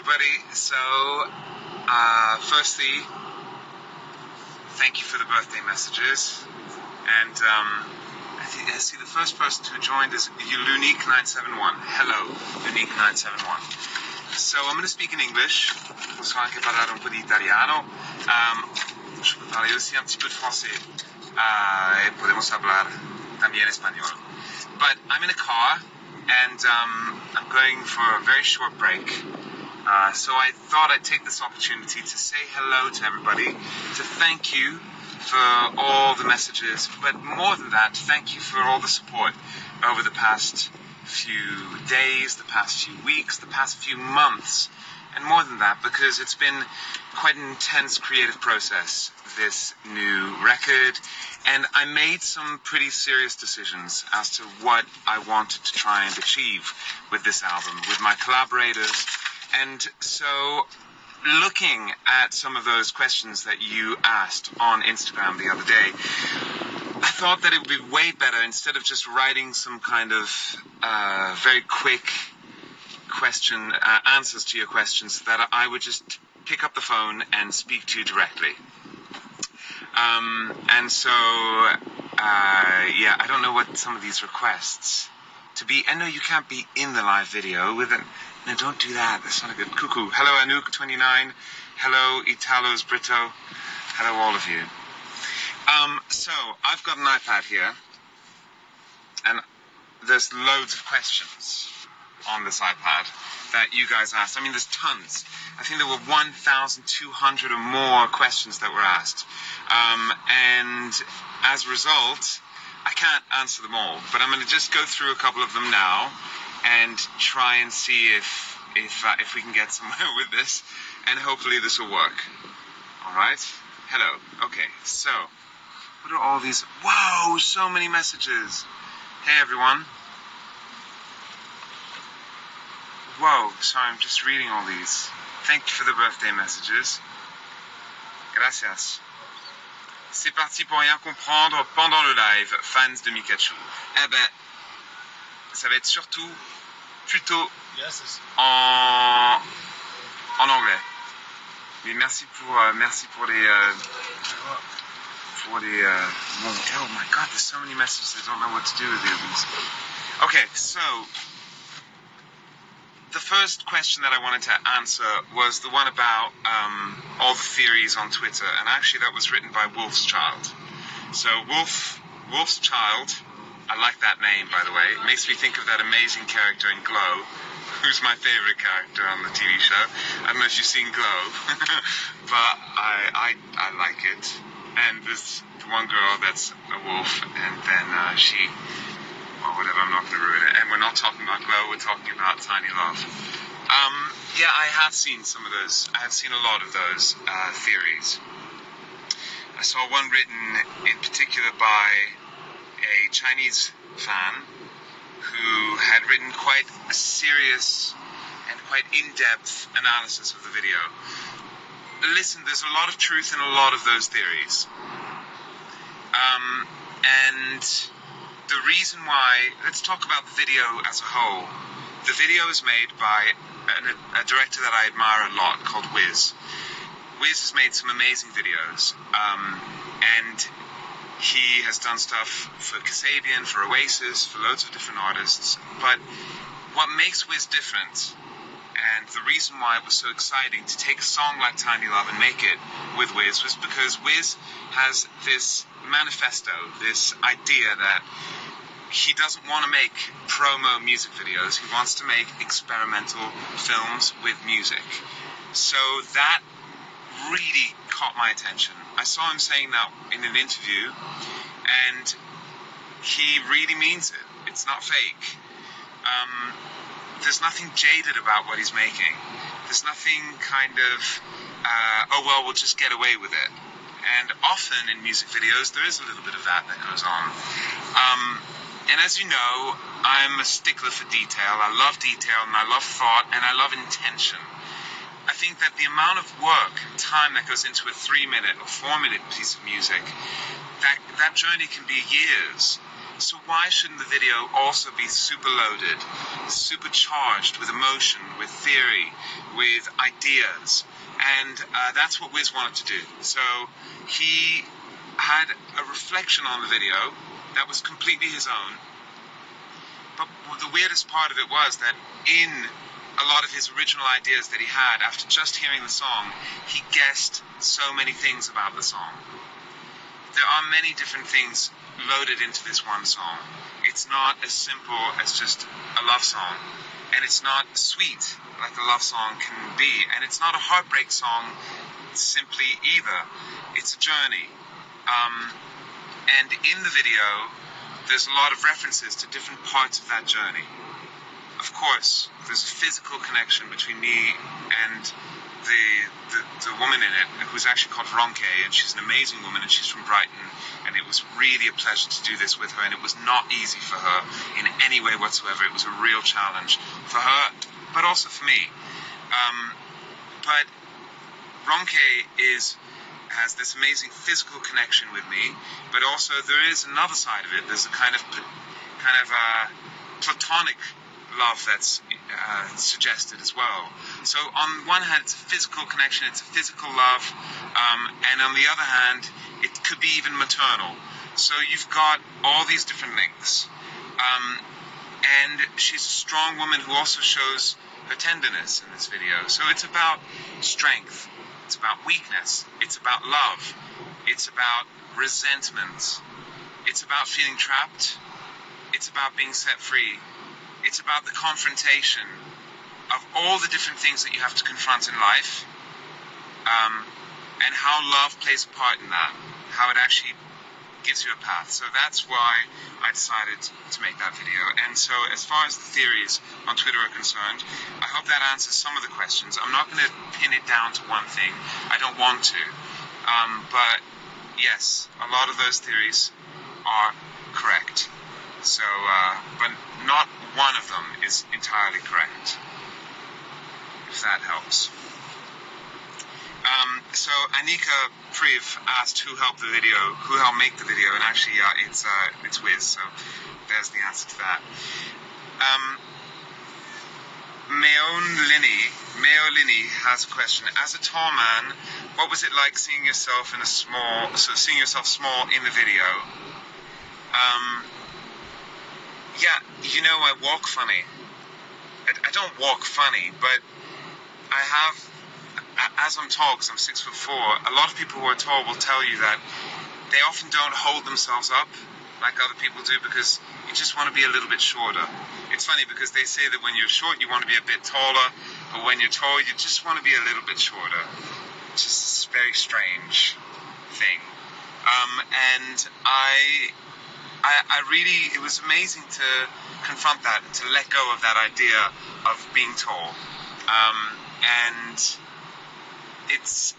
everybody. So, firstly, thank you for the birthday messages. And I see the first person who joined is Unique971. Hello, Unique971. So, I'm going to speak in English. Posso anche parlare un po' di italiano. Je peux parler aussi un petit peu de français. Et podemos hablar también español. But I'm in a car, and I'm going for a very short break. So I thought I'd take this opportunity to say hello to everybody, to thank you for all the messages, but more than that, thank you for all the support over the past few days, the past few weeks, the past few months, and more than that, because it's been quite an intense creative process, this new record, and I made some pretty serious decisions as to what I wanted to try and achieve with this album, with my collaborators. And so, looking at some of those questions that you asked on Instagram the other day, I thought that it would be way better, instead of just writing some kind of very quick question, answers to your questions, that I would just pick up the phone and speak to you directly. And so, yeah, I don't know what some of these requests to be. I know you can't be in the live video with it. No, don't do that. That's not a good. Cuckoo. Hello, Anouk29. Hello, Italos Brito. Hello, all of you. So, I've got an iPad here, and there's loads of questions on this iPad that you guys asked. I mean, there's tons. I think there were 1,200 or more questions that were asked. And as a result, I can't answer them all, but I'm going to just go through a couple of them now and try and see if we can get somewhere with this, and hopefully this will work. All right? Hello. Okay, so what are all these? Whoa, so many messages. Hey, everyone. Whoa, sorry, I'm just reading all these. Thank you for the birthday messages. Gracias. C'est parti pour rien comprendre pendant le live, fans de Mikachu. Eh ben, ça va être surtout plutôt en anglais. Mais merci pour les oh my God, there's so many messages. I don't know what to do with these. Okay, so the first question that I wanted to answer was the one about all the theories on Twitter, and actually that was written by Wolf's Child. So Wolf's Child, I like that name, by the way. It makes me think of that amazing character in Glow, who's my favorite character on the TV show. I don't know if you've seen Glow, but I like it. And there's the one girl that's a wolf, and then she, or whatever, I'm not going to ruin it. And we're not talking about Glow, we're talking about Tiny Love. Yeah, I have seen some of those. I have seen a lot of those theories. I saw one written in particular by a Chinese fan who had written quite a serious and quite in-depth analysis of the video. Listen, there's a lot of truth in a lot of those theories. And the reason why, let's talk about the video as a whole. The video is made by a director that I admire a lot called Wiz. Wiz has made some amazing videos. And he has done stuff for Kasabian, for Oasis, for loads of different artists. But what makes Wiz different, and the reason why it was so exciting to take a song like Tiny Love and make it with Wiz, was because Wiz has this manifesto, this idea that he doesn't want to make promo music videos. He wants to make experimental films with music. So that really caught my attention. I saw him saying that in an interview, and he really means it. It's not fake. There's nothing jaded about what he's making. There's nothing kind of, oh well, we'll just get away with it. And often in music videos, there is a little bit of that goes on. And as you know, I'm a stickler for detail. I love detail, and I love thought, and I love intention. I think that the amount of work and time that goes into a 3-minute or 4-minute piece of music, that journey can be years. So why shouldn't the video also be super loaded, supercharged with emotion, with theory, with ideas? And that's what Wiz wanted to do. So he had a reflection on the video that was completely his own. But the weirdest part of it was that in a lot of his original ideas that he had, after just hearing the song, he guessed so many things about the song. There are many different things loaded into this one song. It's not as simple as just a love song, and it's not sweet like a love song can be, and it's not a heartbreak song simply either. It's a journey. And in the video, there's a lot of references to different parts of that journey. Of course, there's a physical connection between me and the woman in it, who's actually called Ronke, and she's an amazing woman, and she's from Brighton, and it was really a pleasure to do this with her, and it was not easy for her in any way whatsoever. It was a real challenge for her, but also for me. But Ronke has this amazing physical connection with me, but also there is another side of it. There's a kind of platonic love that's suggested as well. So on one hand, it's a physical connection, it's a physical love, and on the other hand, it could be even maternal. So you've got all these different links. And she's a strong woman who also shows her tenderness in this video. So it's about strength, it's about weakness, it's about love, it's about resentment, it's about feeling trapped, it's about being set free. It's about the confrontation of all the different things that you have to confront in life, and how love plays a part in that, how it actually gives you a path. So that's why I decided to make that video. And so as far as the theories on Twitter are concerned, I hope that answers some of the questions. I'm not going to pin it down to one thing. I don't want to. But yes, a lot of those theories are correct. So, but not one of them is entirely correct, if that helps. So Anika Priv asked who helped make the video, and actually it's Wiz, so there's the answer to that. Mayo Lini has a question. As a tall man, what was it like seeing yourself small in the video? Yeah, I walk funny. I don't walk funny, but I have, as I'm tall, because I'm 6'4", a lot of people who are tall will tell you that they often don't hold themselves up like other people do, because you just want to be a little bit shorter. It's funny because they say that when you're short you want to be a bit taller, but when you're tall you just want to be a little bit shorter. It's just a very strange thing. And I really, it was amazing to confront that, to let go of that idea of being tall. And it's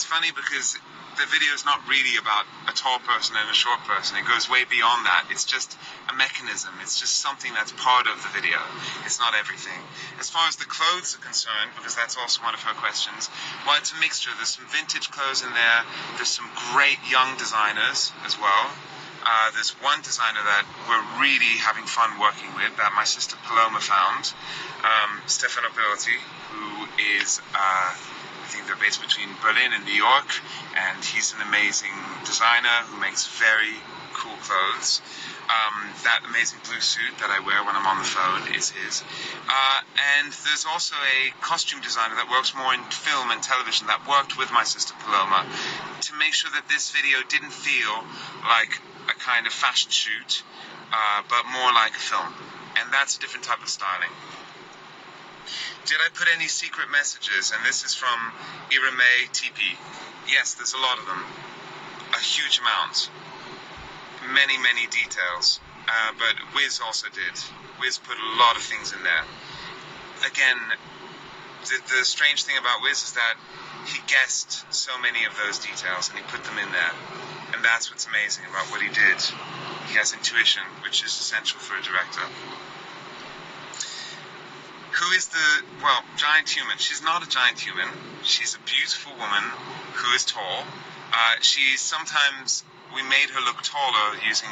funny because the video is not really about a tall person and a short person. It goes way beyond that. It's just a mechanism. It's just something that's part of the video. It's not everything. As far as the clothes are concerned, because that's also one of her questions, well, it's a mixture. There's some vintage clothes in there. There's some great young designers as well. There's one designer that we're really having fun working with that my sister Paloma found, Stefano Perotti, who is, I think they're based between Berlin and New York, and he's an amazing designer who makes very cool clothes. That amazing blue suit that I wear when I'm on the phone is his. And there's also a costume designer that works more in film and television that worked with my sister Paloma to make sure that this video didn't feel like a kind of fashion shoot, but more like a film. And that's a different type of styling. Did I put any secret messages? And this is from Irame TP. Yes, there's a lot of them. A huge amount. Many, many details. But Wiz also did. Wiz put a lot of things in there. Again, the strange thing about Wiz is that he guessed so many of those details and he put them in there. And that's what's amazing about what he did. He has intuition, which is essential for a director. Who is the, giant human? She's not a giant human. She's a beautiful woman who is tall. Sometimes we made her look taller using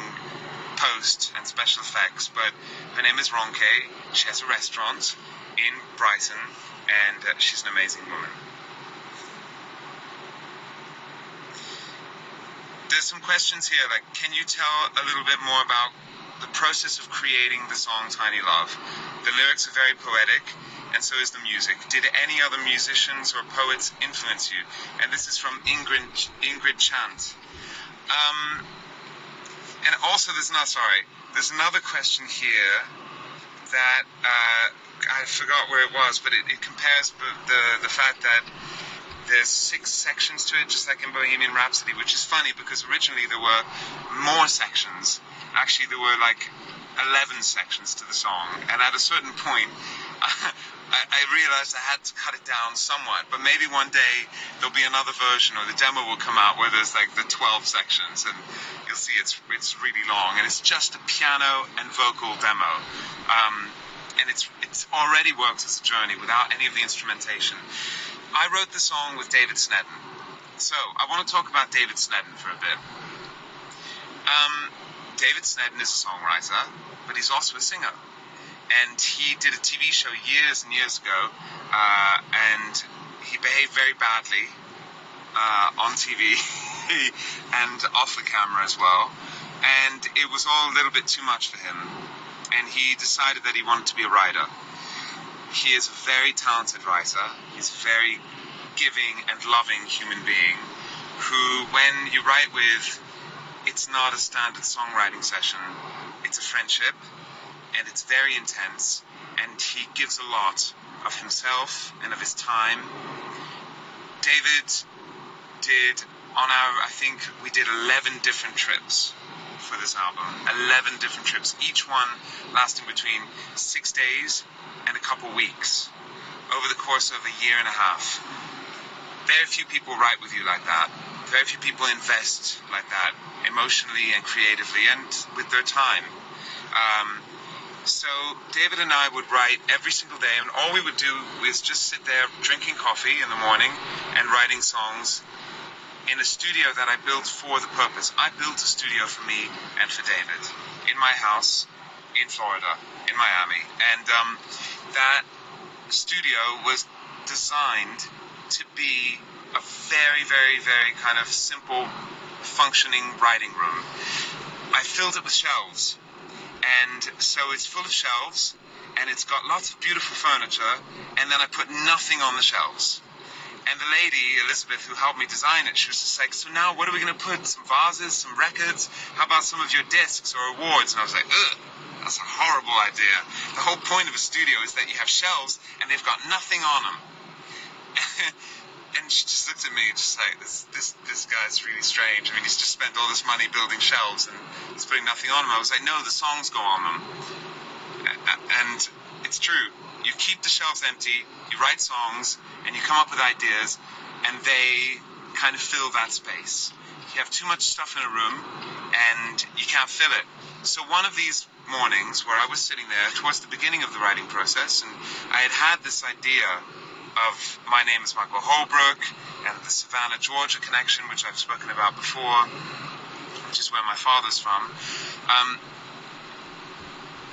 post and special effects, but her name is Ronke. She has a restaurant in Brighton, and she's an amazing woman. There's some questions here, like, can you tell a little bit more about the process of creating the song Tiny Love? The lyrics are very poetic, and so is the music. Did any other musicians or poets influence you? And this is from Ingrid Chant. And also there's another question here that I forgot where it was, but it compares the fact that there's 6 sections to it, just like in Bohemian Rhapsody, which is funny because originally there were more sections. Actually, there were like 11 sections to the song, and at a certain point, I realized I had to cut it down somewhat, but maybe one day there'll be another version, or the demo will come out where there's like the 12 sections, and you'll see it's really long, and it's just a piano and vocal demo, and it's already worked as a journey without any of the instrumentation. I wrote the song with David Snedden, so I want to talk about David Snedden for a bit. David Snedden is a songwriter, but he's also a singer. And he did a TV show years and years ago, and he behaved very badly on TV and off the camera as well. And it was all a little bit too much for him. And he decided that he wanted to be a writer. He is a very talented writer. He's a very giving and loving human being who, when you write with, it's not a standard songwriting session. It's a friendship. And it's very intense, and he gives a lot of himself and of his time. David did, I think we did 11 different trips for this album. 11 different trips, each one lasting between 6 days and a couple weeks, over the course of a year and a half. Very few people write with you like that. Very few people invest like that, emotionally and creatively, and with their time. So David and I would write every single day, and all we would do is just sit there drinking coffee in the morning and writing songs in a studio that I built for the purpose. I built a studio for me and for David in my house in Florida, in Miami, and that studio was designed to be a very, very, very kind of simple, functioning writing room. I filled it with shelves. And so it's full of shelves, and it's got lots of beautiful furniture, and then I put nothing on the shelves. And the lady, Elizabeth, who helped me design it, she was just like, so now what are we going to put? Some vases, some records? How about some of your discs or awards? And I was like, ugh, that's a horrible idea. The whole point of a studio is that you have shelves, and they've got nothing on them. And she just looked at me just like, this guy's really strange. I mean, he's just spent all this money building shelves and he's putting nothing on them. I was like, no, the songs go on them. And it's true. You keep the shelves empty, you write songs, and you come up with ideas, and they kind of fill that space. You have too much stuff in a room, and you can't fill it. So one of these mornings where I was sitting there towards the beginning of the writing process, and I had this idea of My Name is Michael Holbrook and the Savannah, Georgia connection, which I've spoken about before, which is where my father's from.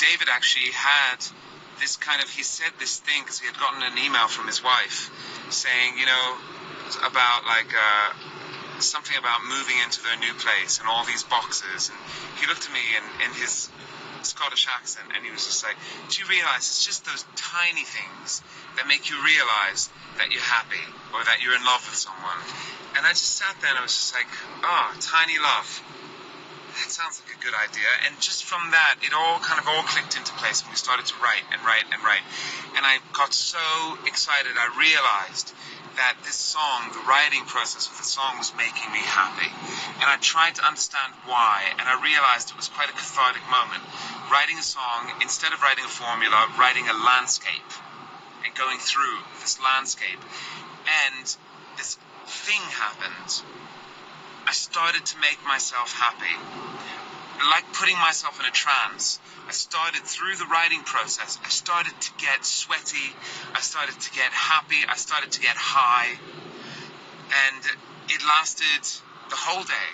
David actually had this kind of, he said this thing because he had gotten an email from his wife saying, you know, about like something about moving into their new place and all these boxes. And he looked at me in his Scottish accent, and he was just like, do you realize it's just those tiny things that make you realize that you're happy or that you're in love with someone? And I just sat there and I was just like, oh, tiny love. That sounds like a good idea. And just from that, it all clicked into place, and we started to write and write and write. And I got so excited, I realized that this song, the writing process of the song, was making me happy. And I tried to understand why, and I realized it was quite a cathartic moment. Writing a song, instead of writing a formula, writing a landscape and going through this landscape. And this thing happened. I started to make myself happy. Like putting myself in a trance. I started through the writing process. I started to get sweaty. I started to get happy. I started to get high. And it lasted the whole day.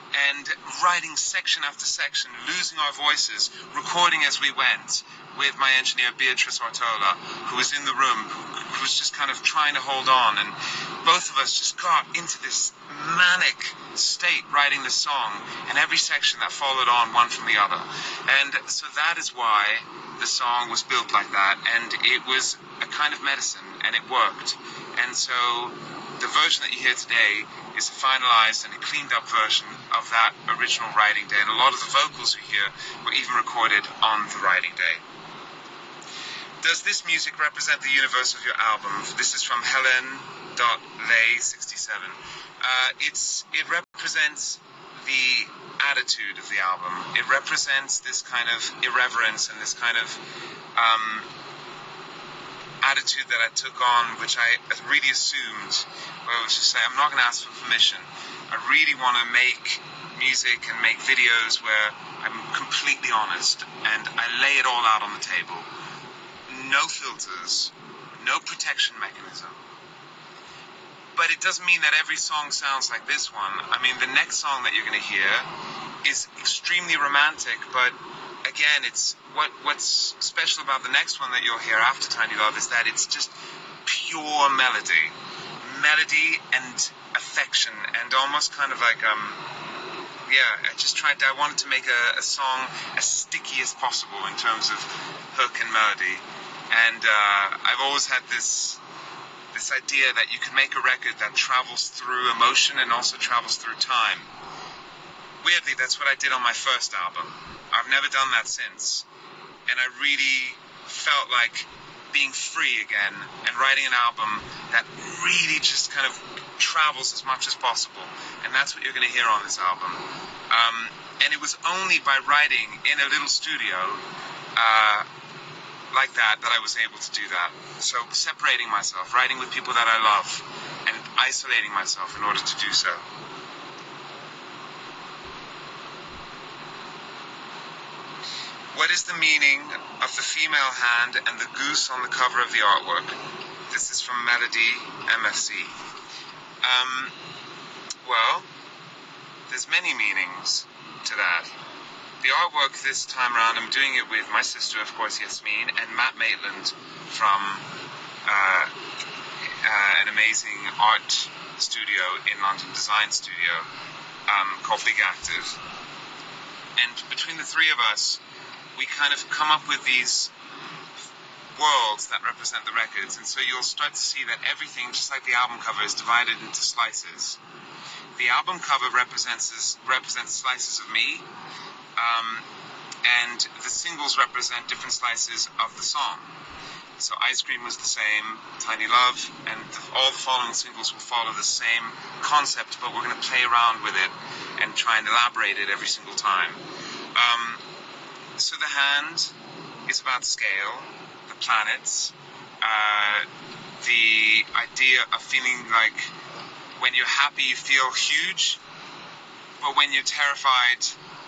and writing section after section, losing our voices, recording as we went with my engineer Beatrice Ortola, who was in the room, who was just kind of trying to hold on, and both of us just got into this manic state writing the song, and every section that followed on one from the other. And so that is why the song was built like that, and it was a kind of medicine, and it worked. And so the version that you hear today is a finalized and a cleaned up version of that original writing day, and a lot of the vocals we hear were even recorded on the writing day. Does this music represent the universe of your album? This is from Helen.lay67. It represents the attitude of the album. It represents this kind of irreverence and this kind of attitude that I took on, which I really assumed, where I was just saying, I'm not going to ask for permission. I really want to make music and make videos where I'm completely honest and I lay it all out on the table. No filters, no protection mechanism. But it doesn't mean that every song sounds like this one. I mean, the next song that you're going to hear is extremely romantic, but again, it's what's special about the next one that you'll hear after Tiny Love is that it's just pure melody and affection, and almost kind of like I wanted to make a song as sticky as possible in terms of hook and melody. And I've always had this idea that you can make a record that travels through emotion and also travels through time. Weirdly, that's what I did on my first album. I've never done that since. And I really felt like being free again and writing an album that really just kind of travels as much as possible. And that's what you're going to hear on this album. And it was only by writing in a little studio like that I was able to do that. So separating myself, writing with people that I love, and isolating myself in order to do so. What is the meaning of the female hand and the goose on the cover of the artwork? This is from Melody MFC. Well, there's many meanings to that. The artwork this time around, I'm doing it with my sister, of course, Yasmin, and Matt Maitland from an amazing art studio in London, design studio, called Big Active. And between the three of us, we kind of come up with these worlds that represent the records, and so you'll start to see that everything, just like the album cover, is divided into slices. The album cover represents slices of me, and the singles represent different slices of the song. So Ice Cream was the same, Tiny Love, and all the following singles will follow the same concept, but we're going to play around with it and try and elaborate it every single time. So the hand is about scale, the planets, the idea of feeling like when you're happy you feel huge, but when you're terrified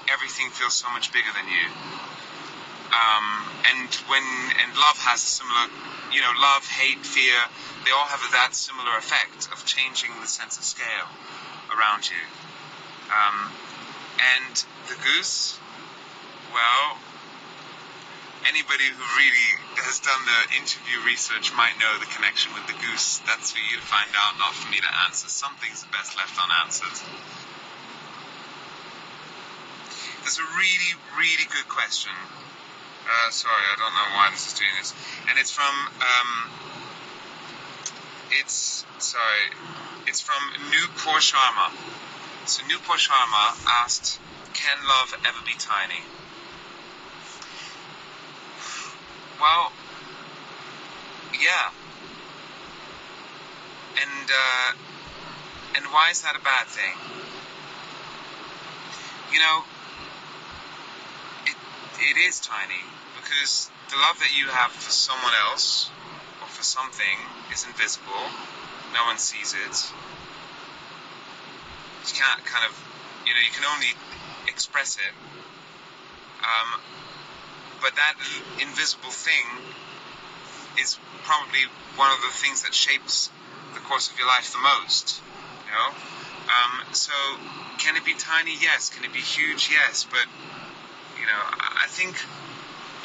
everything feels so much bigger than you. And love has a similar, love, hate, fear, they all have that similar effect of changing the sense of scale around you. And the goose, well, anybody who really has done the interview research might know the connection with the goose. That's for you to find out, not for me to answer. Some things are best left unanswered. There's a really, really good question. Sorry, I don't know why this is doing this. And it's from, it's from Nupur Sharma. So Nupur Sharma asked, can love ever be tiny? Well, yeah. And why is that a bad thing? It is tiny because the love that you have for someone else or for something is invisible. No one sees it. You can't you can only express it. But that invisible thing is probably one of the things that shapes the course of your life the most. So can it be tiny? Yes. Can it be huge? Yes. But you know, I think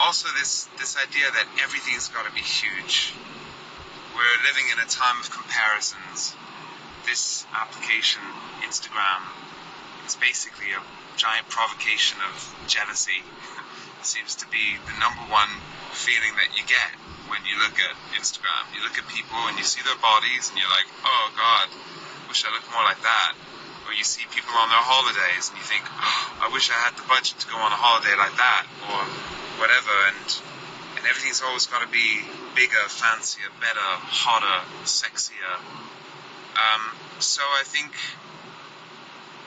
also this idea that everything's got to be huge. We're living in a time of comparisons. This application, Instagram, is basically a giant provocation of jealousy. It seems to be the number one feeling that you get when you look at Instagram. You look at people and you see their bodies and you're like, oh God, wish I looked more like that. Or you see people on their holidays and you think, oh, I wish I had the budget to go on a holiday like that, or whatever. And everything's always got to be bigger, fancier, better, hotter, sexier. So I think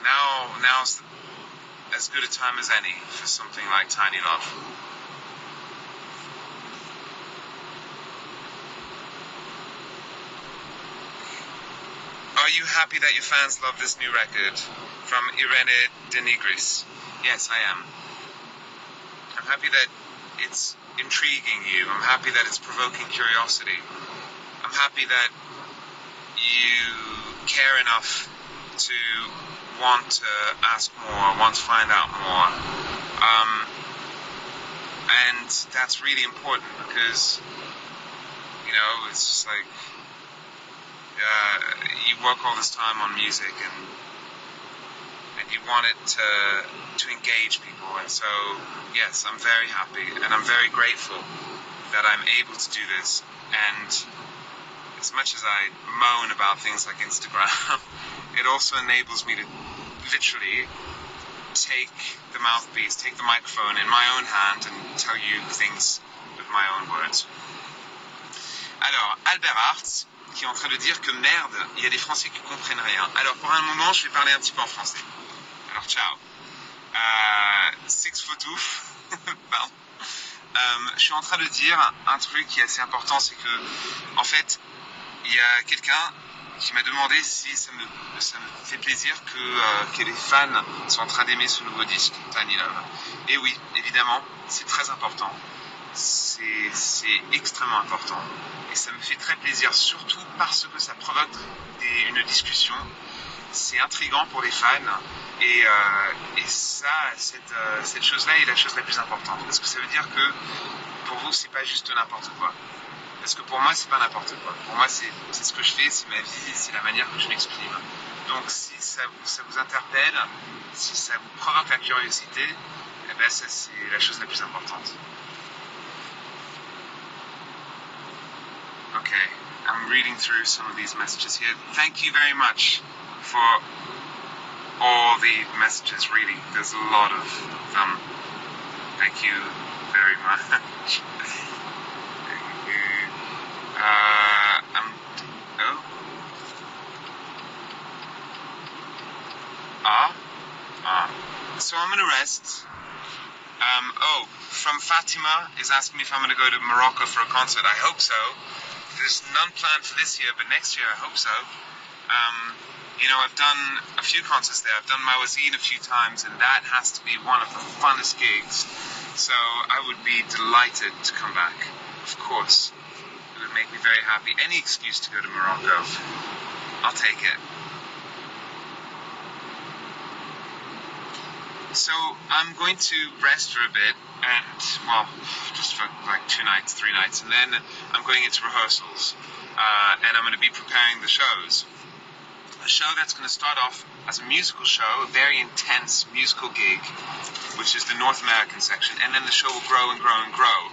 now's as good a time as any for something like Tiny Love. Are you happy that your fans love this new record? From Irene de Nigris. Yes, I am. I'm happy that it's intriguing you. I'm happy that it's provoking curiosity. I'm happy that you care enough to want to ask more, want to find out more. And that's really important because, you know, it's just like, you work all this time on music and you want it to engage people, and so yes, I'm very happy and I'm very grateful that I'm able to do this. And as much as I moan about things like Instagram, it also enables me to literally take the mouthpiece, take the microphone in my own hand and tell you things with my own words. Alors, Albert Arts, qui est en train de dire que merde, il y a des Français qui comprennent rien. Alors pour un moment, je vais parler un petit peu en français. Alors ciao. Six foot ouf. Pardon. Je suis en train de dire un truc qui est assez important, c'est que en fait, il y a quelqu'un qui m'a demandé si ça me fait plaisir que les fans sont en train d'aimer ce nouveau disque, Tiny Love. Et oui, évidemment, c'est très important. C'est extrêmement important et ça me fait très plaisir, surtout parce que ça provoque une discussion. C'est intriguant pour les fans et ça, cette chose-là est la chose la plus importante, parce que ça veut dire que pour vous c'est pas juste n'importe quoi, parce que pour moi c'est pas n'importe quoi. Pour moi c'est ce que je fais, c'est ma vie, c'est la manière que je m'exprime. Donc si ça vous interpelle, si ça vous provoque la curiosité, eh ben ça c'est la chose la plus importante. Okay, I'm reading through some of these messages here. Thank you very much for all the messages, really. There's a lot of them. Thank you very much. Thank you. So I'm going to rest. From Fatima is asking me if I'm going to go to Morocco for a concert. I hope so. There's none planned for this year, but next year I hope so. You know, I've done a few concerts there. I've done Mawazine a few times, and that has to be one of the funnest gigs. So I would be delighted to come back. Of course. It would make me very happy. Any excuse to go to Morocco, I'll take it. So I'm going to rest for a bit, and, well, just for like 2 nights, 3 nights, and then I'm going into rehearsals, and I'm going to be preparing the shows. A show that's going to start off as a musical show, a very intense musical gig, which is the North American section, and then the show will grow and grow and grow,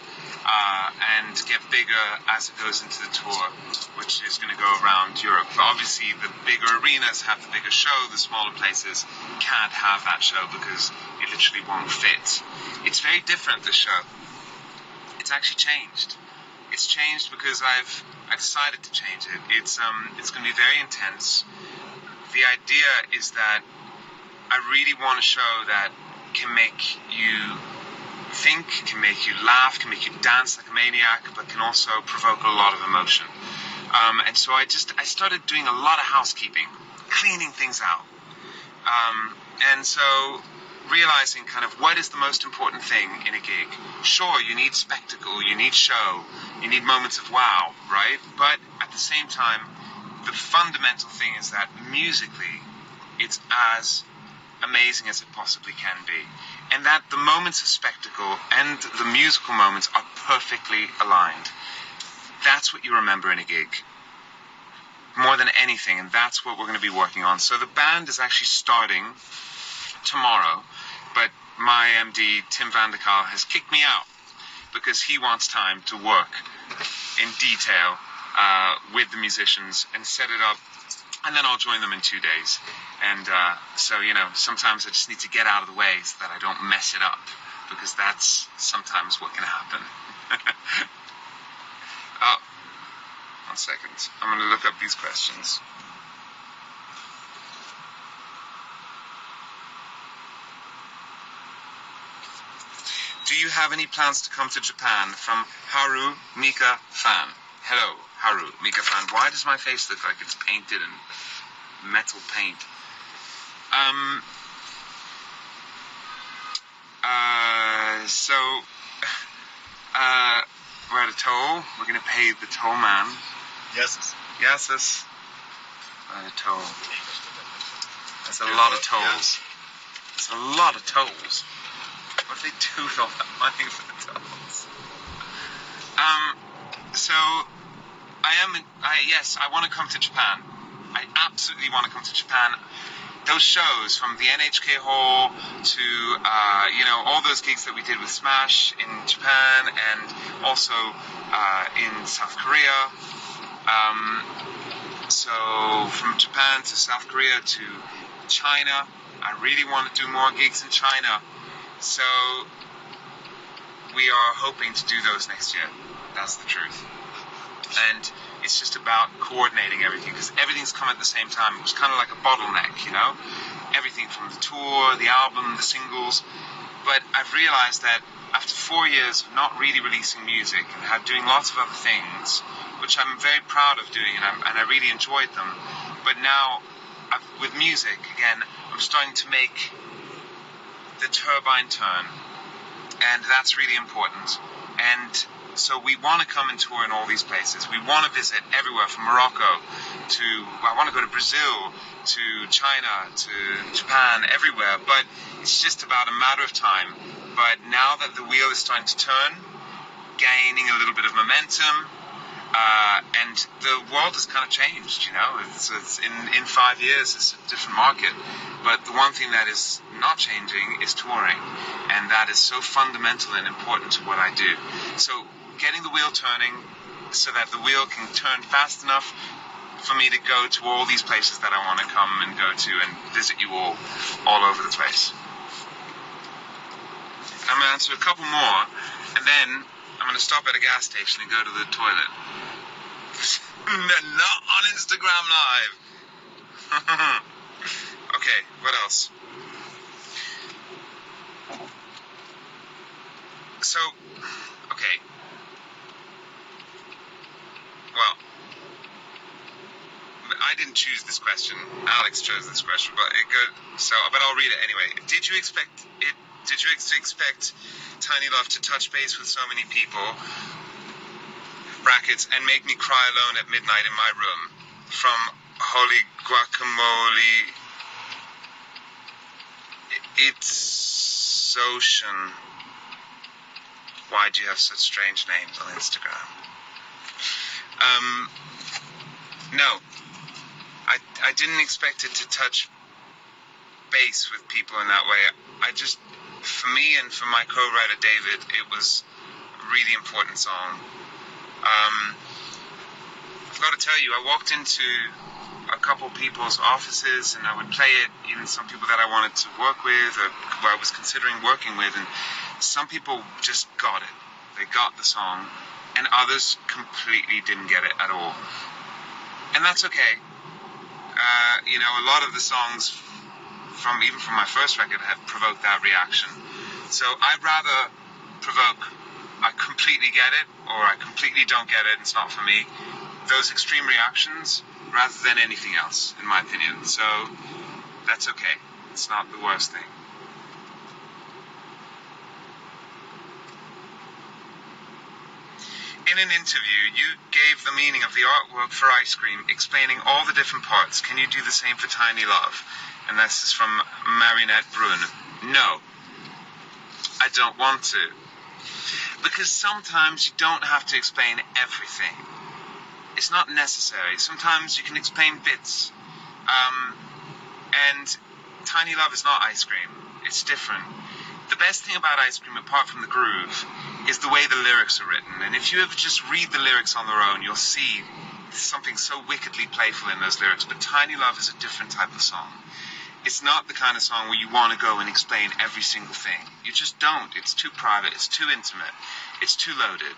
and get bigger as it goes into the tour, which is going to go around Europe. But obviously the bigger arenas have the bigger show, the smaller places can't have that show because it literally won't fit. It's very different, this show. It's actually changed. It's changed because I decided to change it. It's going to be very intense. The idea is that I really want a show that can make you think, can make you laugh, can make you dance like a maniac, but can also provoke a lot of emotion. And so I started doing a lot of housekeeping, cleaning things out. And so realizing kind of what is the most important thing in a gig. Sure, you need spectacle, you need show, you need moments of wow, right? But at the same time, the fundamental thing is that musically, it's as amazing as it possibly can be. And that the moments of spectacle and the musical moments are perfectly aligned. That's what you remember in a gig, more than anything, and that's what we're going to be working on. So the band is actually starting tomorrow, but my MD, Tim van der Kaal, has kicked me out because he wants time to work in detail with the musicians and set it up, and then I'll join them in 2 days. And so, you know, sometimes I just need to get out of the way so that I don't mess it up, because that's sometimes what can happen. 1 second. I'm going to look up these questions. Do you have any plans to come to Japan? From Haru Mika fan. Hello, Haru Mika fan. Why does my face look like it's painted in metal paint? So we're at a toll. We're going to pay the toll man. Yes. Yes. A toll. That's a lot of tolls. That's a lot of tolls. What if they do with all that money for the tolls? So I want to come to Japan. I absolutely want to come to Japan. Those shows from the NHK Hall to, all those gigs that we did with Smash in Japan and also in South Korea. So from Japan to South Korea to China, I really want to do more gigs in China. So we are hoping to do those next year. That's the truth. And it's just about coordinating everything, because everything's come at the same time. It was kind of like a bottleneck, you know? Everything from the tour, the album, the singles. But I've realized that after 4 years of not really releasing music and doing lots of other things, which I'm very proud of doing, and I really enjoyed them, but now with music, again, I'm starting to make the turbine turn, and that's really important. And so we want to come and tour in all these places. We want to visit everywhere, from Morocco to, I want to go to Brazil, to China, to Japan, everywhere. But it's just about a matter of time. But now that the wheel is starting to turn, gaining a little bit of momentum, and the world has kind of changed, you know. It's in 5 years, it's a different market. But the one thing that is not changing is touring, and that is so fundamental and important to what I do. So getting the wheel turning so that the wheel can turn fast enough for me to go to all these places that I want to come and go to and visit you all over the place. I'm going to answer a couple more, and then I'm going to stop at a gas station and go to the toilet. Not on Instagram Live. Okay, what else? So, okay. Well, I didn't choose this question. Alex chose this question, but I'll read it anyway. Did you expect Tiny Love to touch base with so many people? Brackets, and make me cry alone at midnight in my room. From Holy Guacamole. It's Ocean. Why do you have such strange names on Instagram? No. I didn't expect it to touch base with people in that way. For me and for my co-writer David, it was a really important song. I've got to tell you, I walked into a couple people's offices and I would play it, even some people that I wanted to work with or who I was considering working with, and some people just got it. They got the song, and others completely didn't get it at all. And that's okay. A lot of the songs even from my first record have provoked that reaction. So I'd rather provoke I completely get it or I completely don't get it, it's not for me, those extreme reactions, rather than anything else, in my opinion. So that's okay. It's not the worst thing. in an interview, you gave the meaning of the artwork for Ice Cream, explaining all the different parts. Can you do the same for Tiny Love? And this is from Marinette Brun. No, I don't want to. Because sometimes you don't have to explain everything. It's not necessary. Sometimes you can explain bits. And Tiny Love is not Ice Cream. It's different. The best thing about Ice Cream, apart from the groove, is the way the lyrics are written. And if you ever just read the lyrics on their own, you'll see something so wickedly playful in those lyrics. But Tiny Love is a different type of song. It's not the kind of song where you want to go and explain every single thing. You just don't. It's too private. It's too intimate. It's too loaded.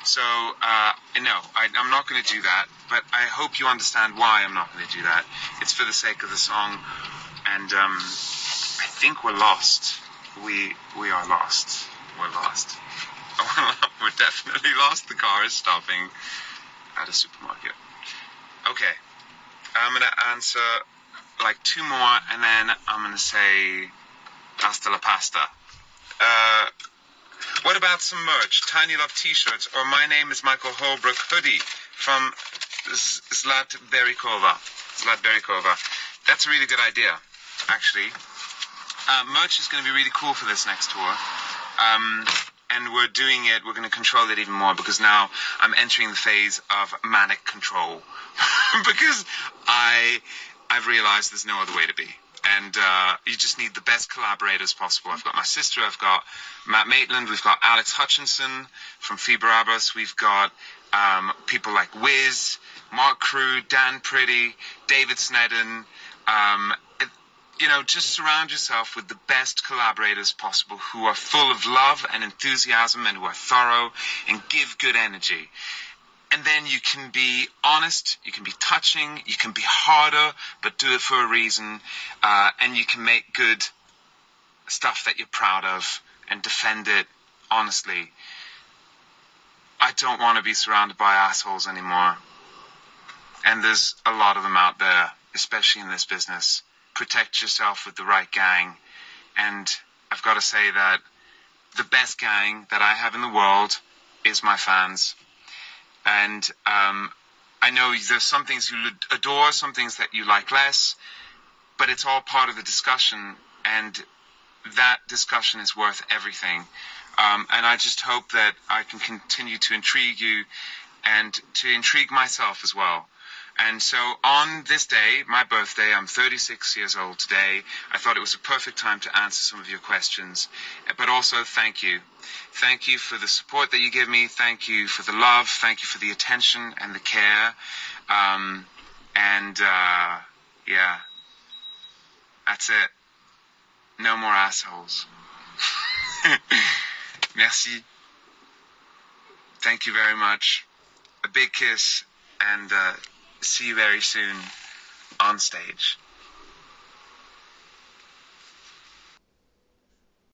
So, no, I'm not going to do that. But I hope you understand why I'm not going to do that. It's for the sake of the song. And I think we're lost. We are lost. We're lost. We're definitely lost. The car is stopping at a supermarket. Okay. I'm going to answer like 2 more, and then I'm going to say hasta la pasta. What about some merch? Tiny Love t-shirts, or My Name is Michael Holbrook hoodie from Zlat Berikova. That's a really good idea, actually. Merch is going to be really cool for this next tour. And we're doing it, we're going to control it even more, because now I'm entering the phase of manic control. Because I've realized there's no other way to be. And you just need the best collaborators possible. I've got my sister, I've got Matt Maitland, we've got Alex Hutchinson from Fiber Abbas, we've got people like Wiz, Mark Crew, Dan Pretty, David Sneddon. Just surround yourself with the best collaborators possible who are full of love and enthusiasm and who are thorough and give good energy. And then you can be honest, you can be touching, you can be harder, but do it for a reason. And you can make good stuff that you're proud of and defend it honestly. I don't want to be surrounded by assholes anymore. And there's a lot of them out there, especially in this business. Protect yourself with the right gang. And I've got to say that the best gang that I have in the world is my fans. And I know there's some things you adore, some things that you like less, but it's all part of the discussion, and that discussion is worth everything. And I just hope that I can continue to intrigue you and to intrigue myself as well. And so on this day, my birthday, I'm 36 years old today, I thought it was a perfect time to answer some of your questions. But also, thank you. Thank you for the support that you give me. Thank you for the love. Thank you for the attention and the care. Yeah, that's it. No more assholes. Merci. Thank you very much. A big kiss, and see you very soon on stage.